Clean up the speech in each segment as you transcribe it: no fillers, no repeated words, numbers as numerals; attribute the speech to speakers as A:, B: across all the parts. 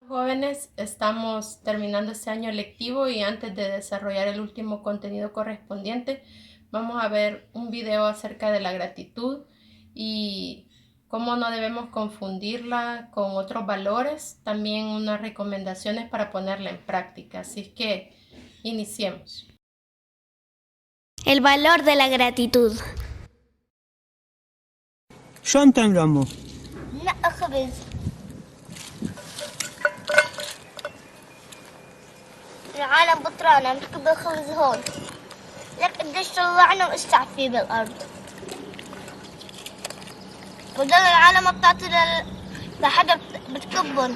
A: Jóvenes, estamos terminando este año lectivo y antes de desarrollar el último contenido correspondiente, vamos a ver un video acerca de la gratitud y cómo no debemos confundirla con otros valores, también unas recomendaciones para ponerla en práctica. Así es que iniciemos.
B: El valor de la gratitud.
C: شلون تعملوا عمو؟
B: نقى خبز. العالم بطرانة نكب الخبز هون. لك قديش طلعنا واشتعب فيه بالأرض. وده العالم ما بتعطي لحدا بتكبن.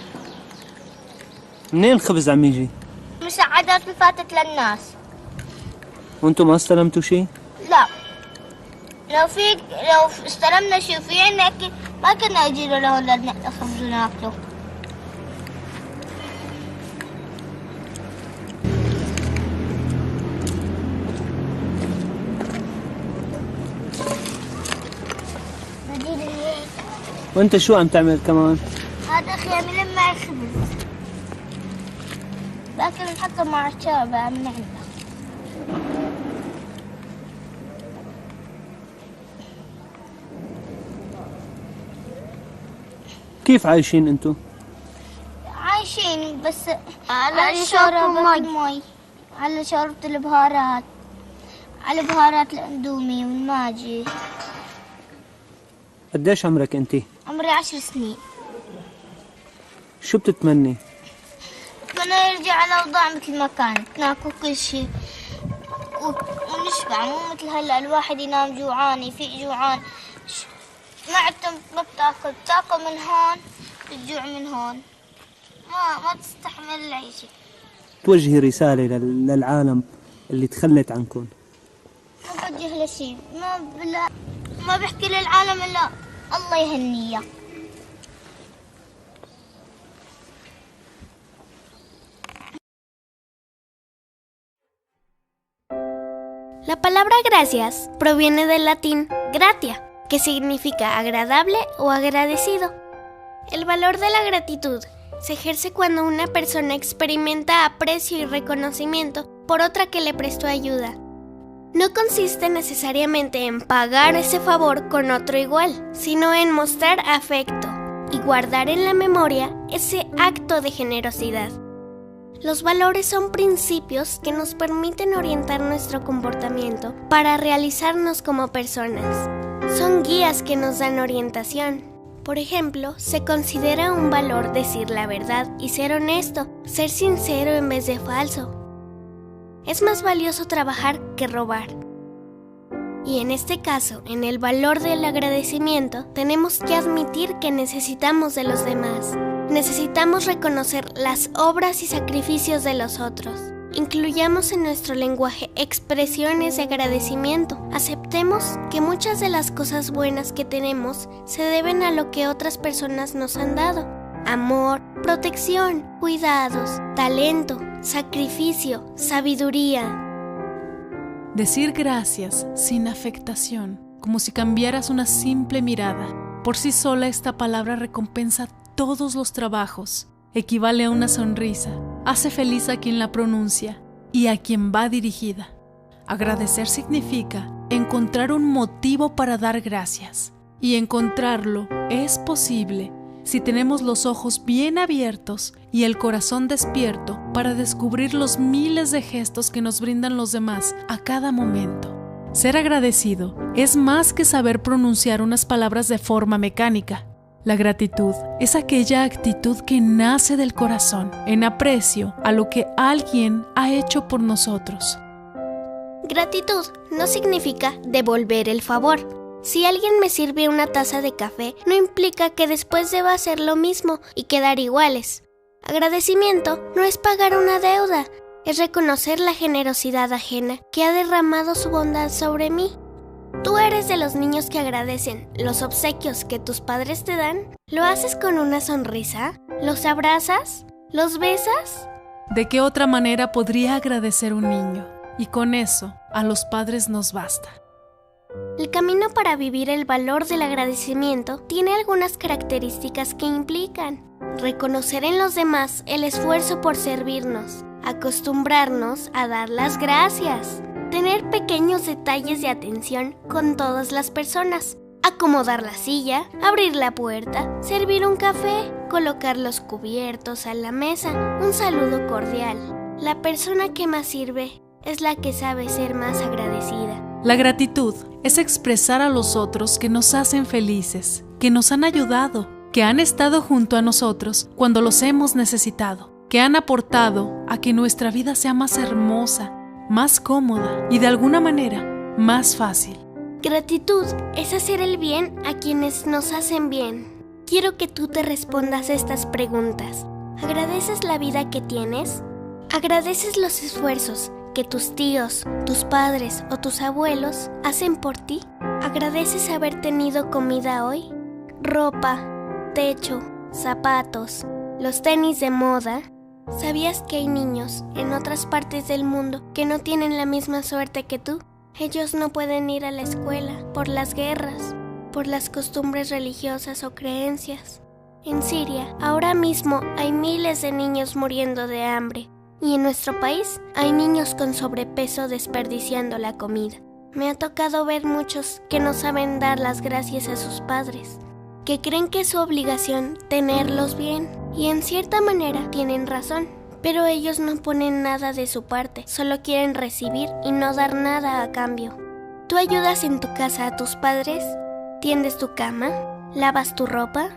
C: منين الخبز عم يجي؟
B: مساعدات اللي فاتت للناس.
C: وانتم ما استلمتوا شيء؟
B: لا. لو استلمنا شيء في عنا ما كنا يجينا لهون لنقى خبز وناكله.
C: وانت شو عم تعمل كمان؟
B: هذا أخي عم يلم معي خبز. باكل نحطه مع الشوربة عم نعمله.
C: كيف عايشين انتم؟
B: عايشين بس على شوربة المي، على شوربة البهارات، على بهارات الاندومي والماجي.
C: قديش عمرك انت؟
B: عمري 10 سنين.
C: شو بتتمني؟
B: بتمنى يرجع الأوضاع مثل ما كانت، ناكل كل شيء ونشبع، مو مثل هلا الواحد ينام جوعان يفيق جوعان. معدتك ما بتاكل من هون بتجوع من هون، ما تستحمل العيشة.
C: توجهي رسالة للعالم اللي تخلت عنكم.
B: ما بوجه له شيء، ما بحكي للعالم إلا الله يهنيه. La palabra gracias proviene del latín gratia, que significa agradable o agradecido. El valor de la gratitud se ejerce cuando una persona experimenta aprecio y reconocimiento por otra que le prestó ayuda. No consiste necesariamente en pagar ese favor con otro igual, sino en mostrar afecto y guardar en la memoria ese acto de generosidad. Los valores son principios que nos permiten orientar nuestro comportamiento para realizarnos como personas. Son guías que nos dan orientación. Por ejemplo, se considera un valor decir la verdad y ser honesto, ser sincero en vez de falso. Es más valioso trabajar que robar. Y en este caso, en el valor del agradecimiento, tenemos que admitir que necesitamos de los demás. Necesitamos reconocer las obras y sacrificios de los otros. Incluyamos en nuestro lenguaje expresiones de agradecimiento. Aceptemos que muchas de las cosas buenas que tenemos se deben a lo que otras personas nos han dado. Amor, protección, cuidados, talento, sacrificio, sabiduría.
D: Decir gracias sin afectación, como si cambiaras una simple mirada. Por sí sola esta palabra recompensa todos los trabajos, equivale a una sonrisa, hace feliz a quien la pronuncia y a quien va dirigida. Agradecer significa encontrar un motivo para dar gracias, y encontrarlo es posible si tenemos los ojos bien abiertos y el corazón despierto para descubrir los miles de gestos que nos brindan los demás a cada momento. Ser agradecido es más que saber pronunciar unas palabras de forma mecánica. La gratitud es aquella actitud que nace del corazón, en aprecio a lo que alguien ha hecho por nosotros.
B: Gratitud no significa devolver el favor. Si alguien me sirve una taza de café, no implica que después deba hacer lo mismo y quedar iguales. Agradecimiento no es pagar una deuda, es reconocer la generosidad ajena que ha derramado su bondad sobre mí. ¿Tú eres de los niños que agradecen los obsequios que tus padres te dan? ¿Lo haces con una sonrisa? ¿Los abrazas? ¿Los besas?
D: ¿De qué otra manera podría agradecer un niño? Y con eso, a los padres nos basta.
B: El camino para vivir el valor del agradecimiento tiene algunas características que implican reconocer en los demás el esfuerzo por servirnos, acostumbrarnos a dar las gracias, tener pequeños detalles de atención con todas las personas, acomodar la silla, abrir la puerta, servir un café, colocar los cubiertos a la mesa, un saludo cordial. La persona que más sirve es la que sabe ser más agradecida.
D: La gratitud es expresar a los otros que nos hacen felices, que nos han ayudado, que han estado junto a nosotros cuando los hemos necesitado, que han aportado a que nuestra vida sea más hermosa, más cómoda y de alguna manera más fácil.
B: Gratitud es hacer el bien a quienes nos hacen bien. Quiero que tú te respondas estas preguntas. ¿Agradeces la vida que tienes? ¿Agradeces los esfuerzos que tus tíos, tus padres o tus abuelos hacen por ti? ¿Agradeces haber tenido comida hoy? Ropa, techo, zapatos, los tenis de moda. ¿Sabías que hay niños en otras partes del mundo que no tienen la misma suerte que tú? Ellos no pueden ir a la escuela por las guerras, por las costumbres religiosas o creencias. En Siria, ahora mismo hay miles de niños muriendo de hambre. Y en nuestro país hay niños con sobrepeso desperdiciando la comida. Me ha tocado ver muchos que no saben dar las gracias a sus padres, que creen que es su obligación tenerlos bien. Y en cierta manera tienen razón, pero ellos no ponen nada de su parte, solo quieren recibir y no dar nada a cambio. ¿Tú ayudas en tu casa a tus padres? ¿Tiendes tu cama? ¿Lavas tu ropa?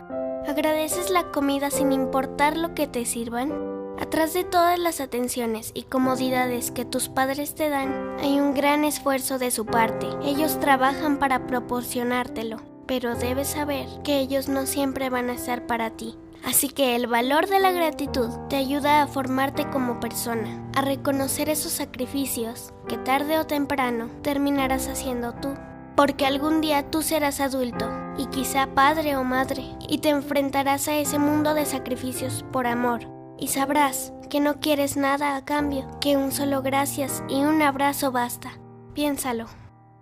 B: ¿Agradeces la comida sin importar lo que te sirvan? Atrás de todas las atenciones y comodidades que tus padres te dan, hay un gran esfuerzo de su parte. Ellos trabajan para proporcionártelo, pero debes saber que ellos no siempre van a estar para ti. Así que el valor de la gratitud te ayuda a formarte como persona, a reconocer esos sacrificios que tarde o temprano terminarás haciendo tú. Porque algún día tú serás adulto y quizá padre o madre y te enfrentarás a ese mundo de sacrificios por amor. Y sabrás que no quieres nada a cambio, que un solo gracias y un abrazo basta. Piénsalo.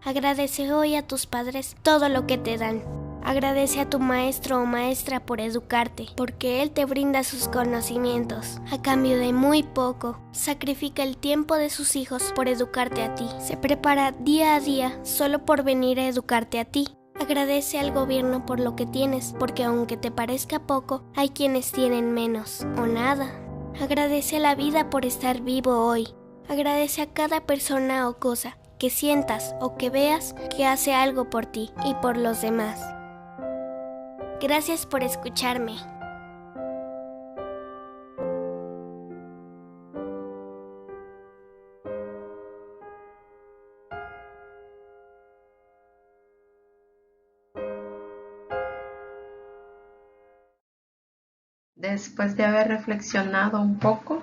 B: Agradece hoy a tus padres todo lo que te dan. Agradece a tu maestro o maestra por educarte, porque él te brinda sus conocimientos a cambio de muy poco. Sacrifica el tiempo de sus hijos por educarte a ti. Se prepara día a día solo por venir a educarte a ti. Agradece al gobierno por lo que tienes, porque aunque te parezca poco, hay quienes tienen menos o nada. Agradece a la vida por estar vivo hoy. Agradece a cada persona o cosa que sientas o que veas que hace algo por ti y por los demás. Gracias por escucharme.
A: Después de haber reflexionado un poco,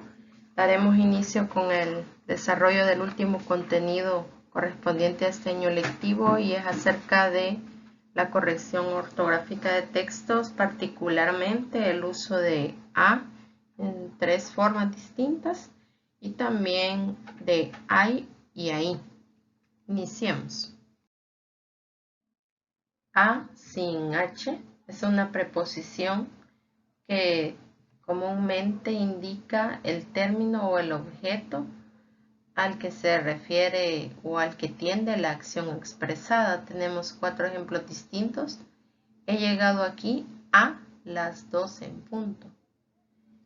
A: daremos inicio con el desarrollo del último contenido correspondiente a este año lectivo y es acerca de la corrección ortográfica de textos, particularmente el uso de a en 3 formas distintas y también de ay y ahí. Iniciemos. A sin h es una preposición que comúnmente indica el término o el objeto al que se refiere o al que tiende la acción expresada. Tenemos 4 ejemplos distintos. He llegado aquí a las 12 en punto.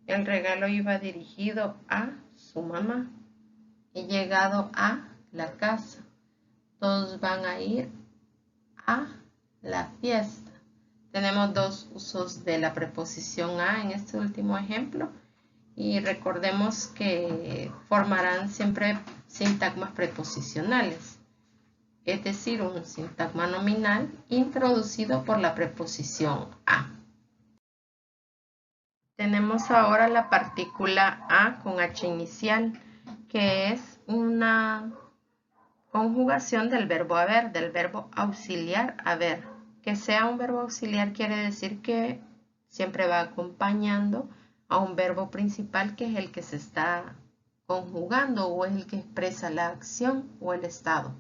A: El regalo iba dirigido a su mamá. He llegado a la casa. Todos van a ir a la fiesta. Tenemos 2 usos de la preposición a en este último ejemplo y recordemos que formarán siempre sintagmas preposicionales, es decir, un sintagma nominal introducido por la preposición a. Tenemos ahora la partícula a con h inicial, que es una conjugación del verbo haber, del verbo auxiliar haber. Que sea un verbo auxiliar quiere decir que siempre va acompañando a un verbo principal que es el que se está conjugando o es el que expresa la acción o el estado.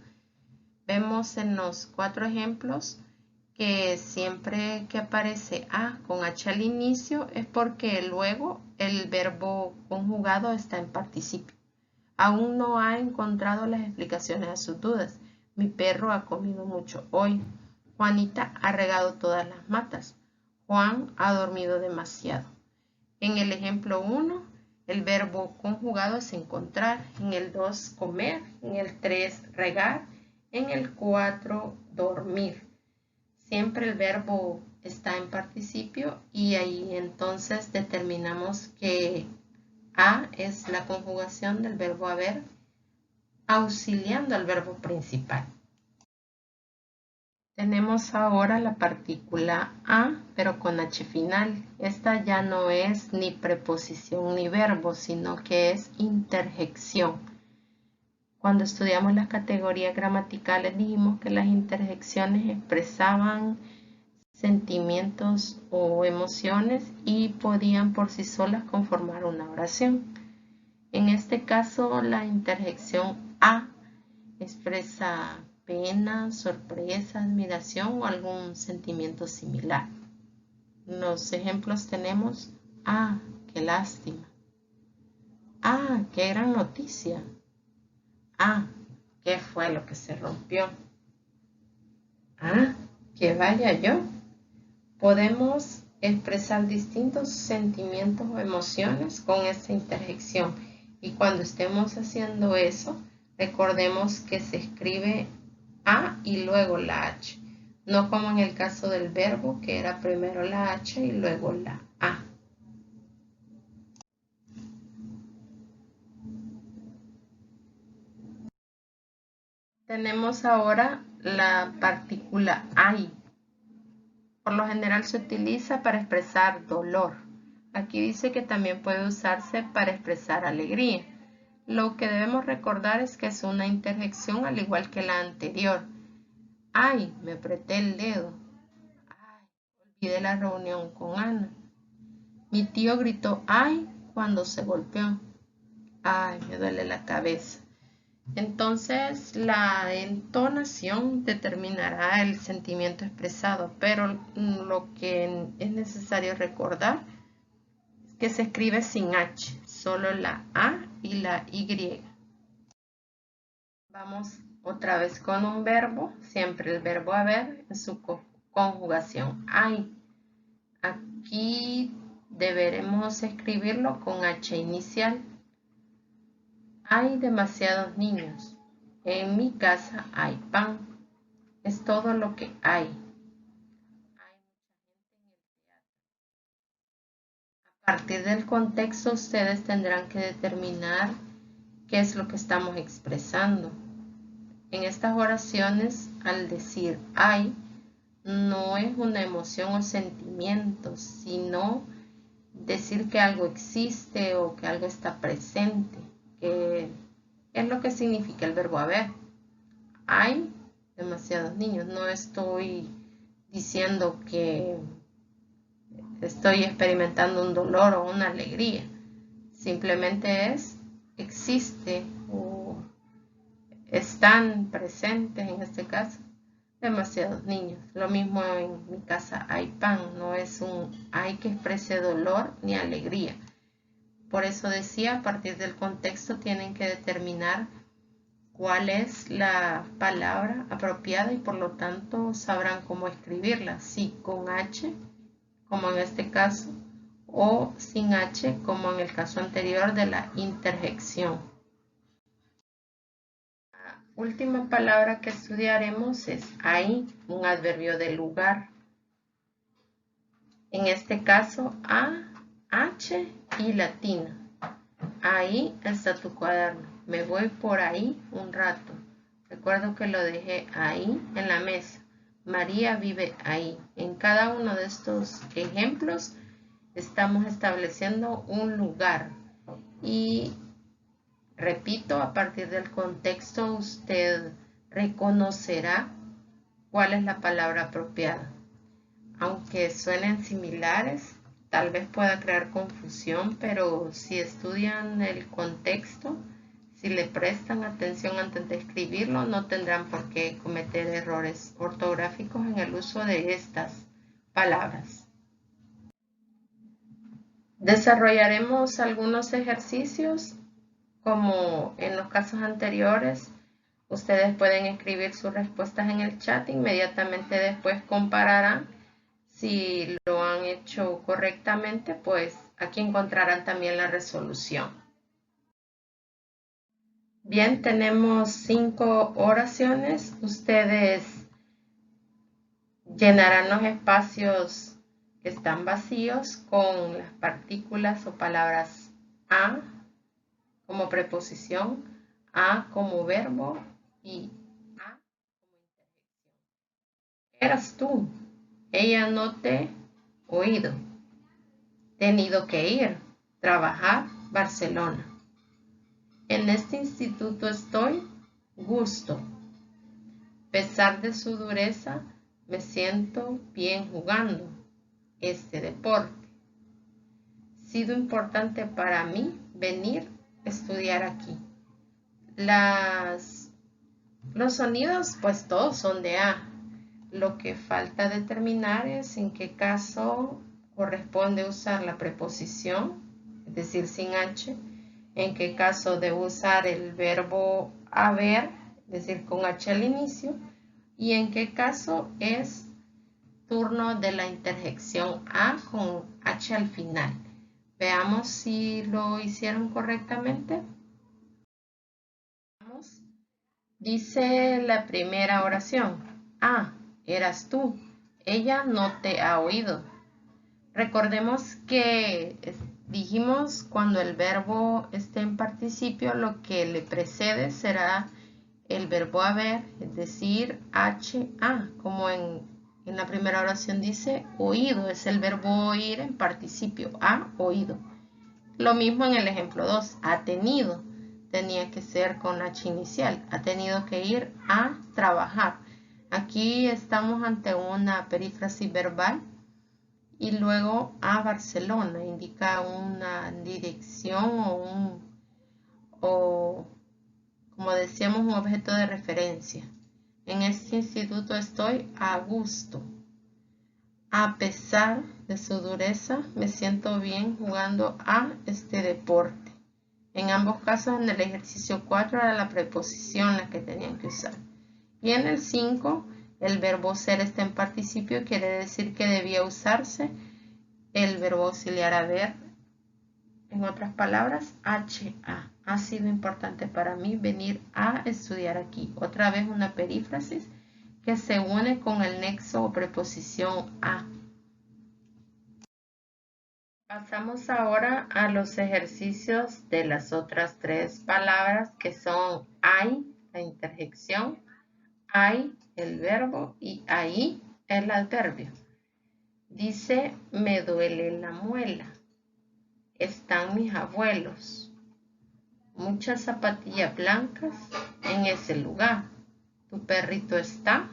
A: Vemos en los 4 ejemplos que siempre que aparece a con h al inicio es porque luego el verbo conjugado está en participio. Aún no ha encontrado las explicaciones a sus dudas. Mi perro ha comido mucho hoy. Juanita ha regado todas las matas. Juan ha dormido demasiado. En el ejemplo 1, el verbo conjugado es encontrar. En el 2, comer. En el 3, regar. En el 4, dormir. Siempre el verbo está en participio y ahí entonces determinamos que a es la conjugación del verbo haber auxiliando al verbo principal. Tenemos ahora la partícula a, pero con h final. Esta ya no es ni preposición ni verbo, sino que es interjección. Cuando estudiamos las categorías gramaticales dijimos que las interjecciones expresaban sentimientos o emociones y podían por sí solas conformar una oración. En este caso, la interjección a expresa pena, sorpresa, admiración o algún sentimiento similar. Los ejemplos tenemos: ah, qué lástima. Ah, qué gran noticia. Ah, ¿qué fue lo que se rompió? Ah, que vaya yo. Podemos expresar distintos sentimientos o emociones con esta interjección y cuando estemos haciendo eso, recordemos que se escribe a y luego la h, no como en el caso del verbo que era primero la h y luego la a. Tenemos ahora la partícula ay. Por lo general se utiliza para expresar dolor. Aquí dice que también puede usarse para expresar alegría. Lo que debemos recordar es que es una interjección al igual que la anterior. Ay, me apreté el dedo. Ay, olvidé la reunión con Ana. Mi tío gritó ay cuando se golpeó. Ay, me duele la cabeza. Entonces la entonación determinará el sentimiento expresado, pero lo que es necesario recordar es que se escribe sin H, solo la A y la Y. Vamos otra vez con un verbo, siempre el verbo haber en su conjugación hay. Aquí deberemos escribirlo con H inicial. Hay demasiados niños. En mi casa hay pan. Es todo lo que hay. Hay mucha gente en el teatro. A partir del contexto, ustedes tendrán que determinar qué es lo que estamos expresando. En estas oraciones, al decir hay, no es una emoción o sentimiento, sino decir que algo existe o que algo está presente, que es lo que significa el verbo haber. Hay demasiados niños. No estoy diciendo que estoy experimentando un dolor o una alegría. Simplemente existe o están presentes, en este caso, demasiados niños. Lo mismo en mi casa hay pan. No es un hay que exprese dolor ni alegría. Por eso decía, a partir del contexto tienen que determinar cuál es la palabra apropiada y por lo tanto sabrán cómo escribirla, si con H, como en este caso, o sin H, como en el caso anterior de la interjección. La última palabra que estudiaremos es ahí, un adverbio de lugar. En este caso, A, H y latina. Ahí está tu cuaderno. Me voy por ahí un rato. Recuerdo que lo dejé ahí en la mesa. María vive ahí. En cada uno de estos ejemplos estamos estableciendo un lugar. Y repito, a partir del contexto usted reconocerá cuál es la palabra apropiada. Aunque suenen similares, tal vez pueda crear confusión, pero si estudian el contexto, Si le prestan atención antes de escribirlo, no tendrán por qué cometer errores ortográficos en el uso de estas palabras. Desarrollaremos algunos ejercicios, como en los casos anteriores. Ustedes pueden escribir sus respuestas en el chat, inmediatamente después compararán. Si lo han hecho correctamente, pues aquí encontrarán también la resolución. Bien, tenemos 5 oraciones. Ustedes llenarán los espacios que están vacíos con las partículas o palabras a como preposición, a como verbo y a como interjección. Eras tú, ella no te oído, tenido que ir, trabajar, Barcelona. En este instituto estoy, gusto. Pesar de su dureza, me siento bien jugando este deporte. Sido importante para mí venir a estudiar aquí. Los sonidos, pues todos son de A. Lo que falta determinar es en qué caso corresponde usar la preposición, es decir, sin H, en qué caso debo usar el verbo haber, es decir, con H al inicio, y en qué caso es turno de la interjección a con H al final. Veamos si lo hicieron correctamente. Dice la primera oración: ah, eras tú, ella no te ha oído. Recordemos que dijimos cuando el verbo esté en participio, lo que le precede será el verbo haber, es decir, ha, como en la primera oración dice oído, es el verbo oír en participio, ha oído. Lo mismo en el ejemplo 2, ha tenido, tenía que ser con H inicial, ha tenido que ir a trabajar. Aquí estamos ante una perífrasis verbal. Y luego a Barcelona, indica una dirección o como decíamos, un objeto de referencia. En este instituto estoy a gusto. A pesar de su dureza, me siento bien jugando a este deporte. En ambos casos, en el ejercicio 4 era la preposición la que tenían que usar. Y en el 5, el verbo ser está en participio, quiere decir que debía usarse el verbo auxiliar haber. En otras palabras, ha. Ha sido importante para mí venir a estudiar aquí. Otra vez una perífrasis que se une con el nexo o preposición a. Pasamos ahora a los ejercicios de las otras 3 palabras que son hay, la interjección, hay, el verbo y ahí, el adverbio. Dice, me duele la muela. Están mis abuelos. Muchas zapatillas blancas en ese lugar. Tu perrito está.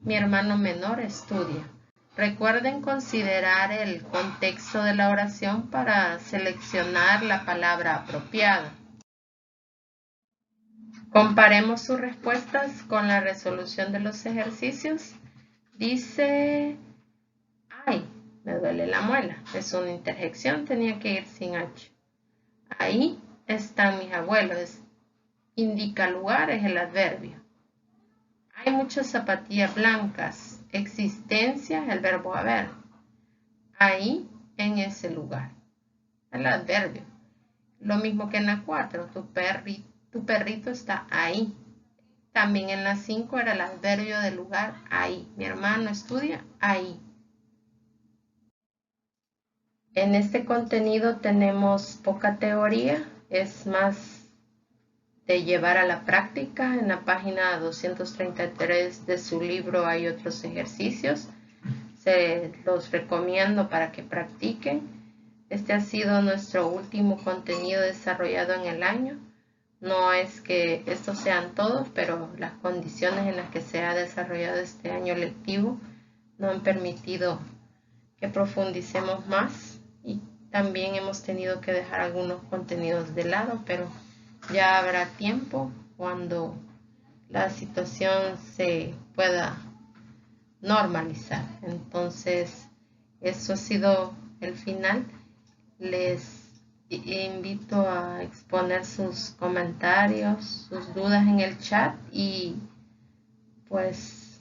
A: Mi hermano menor estudia. Recuerden considerar el contexto de la oración para seleccionar la palabra apropiada. Comparemos sus respuestas con la resolución de los ejercicios. Dice, ay, me duele la muela. Es una interjección, tenía que ir sin H. Ahí están mis abuelos. Indica lugar, es el adverbio. Hay muchas zapatillas blancas. Existencia, el verbo haber. Ahí, en ese lugar. El adverbio. Lo mismo que en la 4. Tu perrito está ahí. También en la 5 era el adverbio del lugar, ahí. Mi hermano estudia ahí. En este contenido tenemos poca teoría. Es más de llevar a la práctica. En la página 233 de su libro hay otros ejercicios. Se los recomiendo para que practiquen. Este ha sido nuestro último contenido desarrollado en el año. No es que estos sean todos, pero las condiciones en las que se ha desarrollado este año lectivo no han permitido que profundicemos más y también hemos tenido que dejar algunos contenidos de lado, pero Ya habrá tiempo cuando la situación se pueda normalizar. Entonces, eso ha sido el final. Les invito a exponer sus comentarios, sus dudas en el chat y pues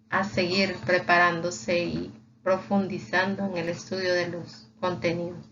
A: a seguir preparándose y profundizando en el estudio de los contenidos.